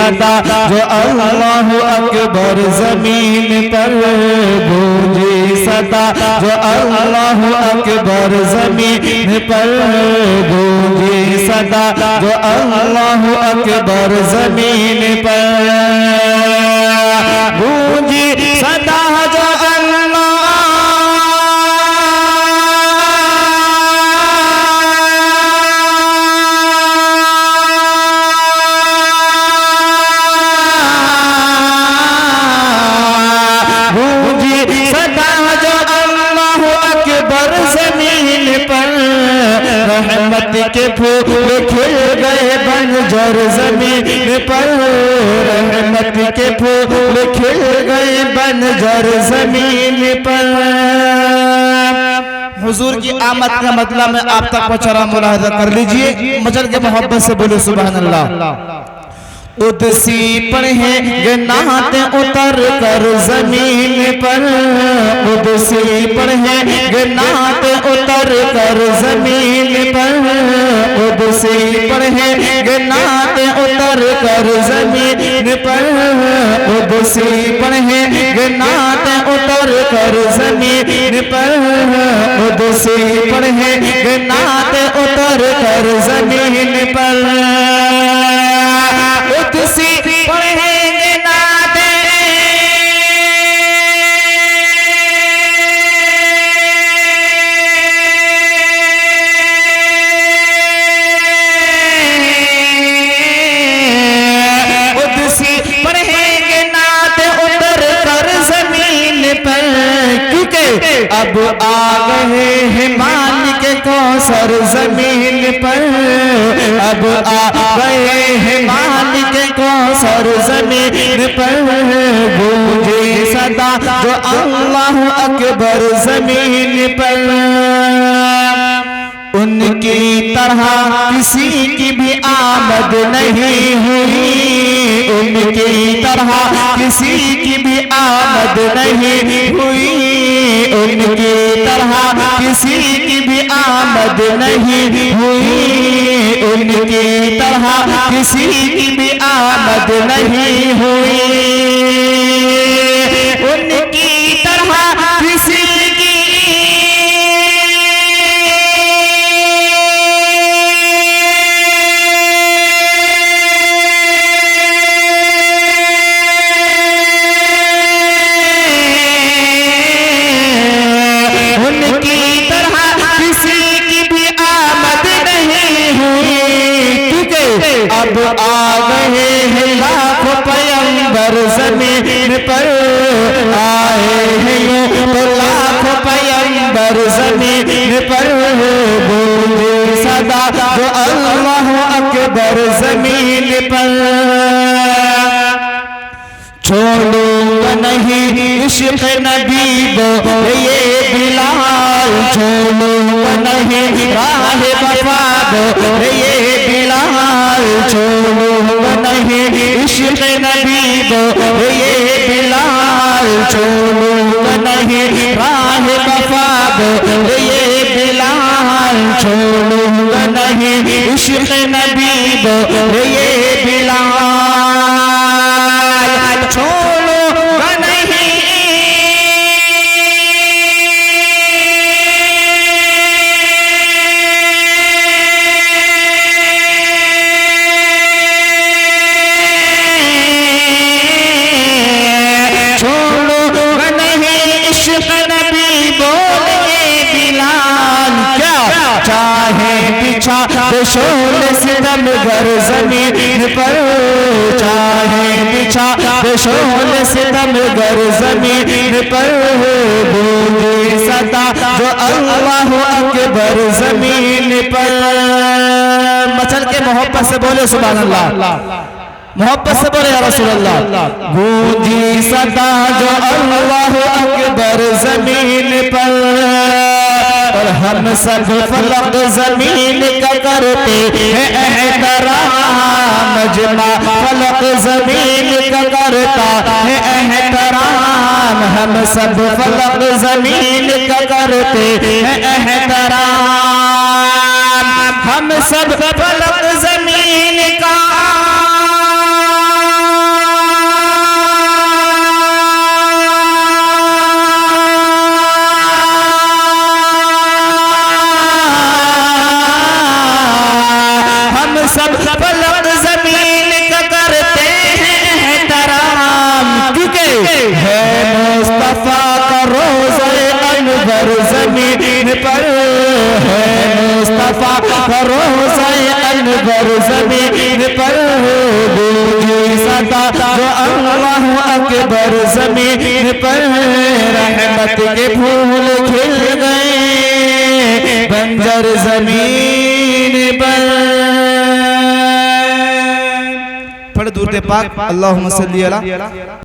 सदा जो अल्लाहु अकबर ज़मीन पर गूंजे सदा जो अल्लाहु अकबर ज़मीन पर गूंजे सदा जो अल्लाहु अकबर ज़मीन पर गूंजे सदा जो रहमत के फूल खिल गए बंजर ज़मीन पर रहमत के फूल खिल गए बंजर ज़मीन पर। हुजूर की आमद का मतलब मैं आप तक पहुंचा रहा, मुलाहिज़ा कर लीजिए, मचल के मोहब्बत से बोले सुभान अल्लाह। उदसी पढ़ेंगे नात उतर कर ज़मीन पर उदसी पढ़ेंगे नात उतर कर ज़मीन पर उदसी पढ़ेंगे नात उतर कर ज़मीन पर उदसी पढ़ेंगे नात उतर कर ज़मीन पर उदसी पढ़ेंगे नात उतर कर ज़मीन पर उदसी पढ़ेंगे नाते उदसी पढ़ेंगे नाते उतर कर ज़मीन पर क्योंकि अब आ गए हैं मालिक कौसर ज़मीन पर अब आ गए हैं मालिक कौसर ज़मीन पर गूंजे सदा जो अल्लाहु अकबर ज़मीन पर। उनकी तरह किसी की भी आमद नहीं हुई उनकी तरह किसी की भी आमद नहीं हुई उनकी तरह किसी की भी आमद नहीं हुई उनकी तरह किसी की भी आमद नहीं हुई उनकी तरह किसी अब आ गए हैं लाखों पैगंबर ज़मीन पर आए हैं तो लाखों पैगंबर ज़मीन पर गूंजे सदा जो अल्लाहु अकबर ज़मीन पर। छोड़ूंगा नहीं इश्क़ नबी को ये बिलाल छोड़ूंगा नहीं राह वफ़ा को ये बिलाल छोड़ूंगा नहीं इश्क़ नबी को ये बिलाल छोड़ूंगा नहीं राह वफ़ा को ये बिलाल छोड़ूंगा नहीं इश्क़ नबी को ये बिलाल छोड़ूंगा नहीं चाहे बिछा शोल सितम गर ज़मीन पर चाहे बिछा शोल सितम गर ज़मीन पर गूंजे सदा जो अल्लाहु अकबर ज़मीन पर। मचल के मोहब्बत से बोले सुभान अल्लाह, मोहब्बत से बोले या रसूल अल्लाह। गूंजी सदा जो अल्लाहु अकबर ज़मीन पर और हम सब फलक ज़मीन का करते हैं एहतराम मजमा फलक ज़मीन का करता है एहतराम हम सब फलक ज़मीन का करते हैं एहतराम हम सब फलक ज़मीन का सब फलक जमीन का करते हैं एहतराम, क्योंकि है मुस्तफा का रोज़े अनवर ज़मीन पर, है मुस्तफा का रोज़े अनवर ज़मीन पर, दूजी सदा जो अल्लाह अकबर ज़मीन पर, रहमत के फूल खिल गए बंजर ज़मीन पर। पढ़ दूर पाक अल्लाहुम्मा सल्ली अला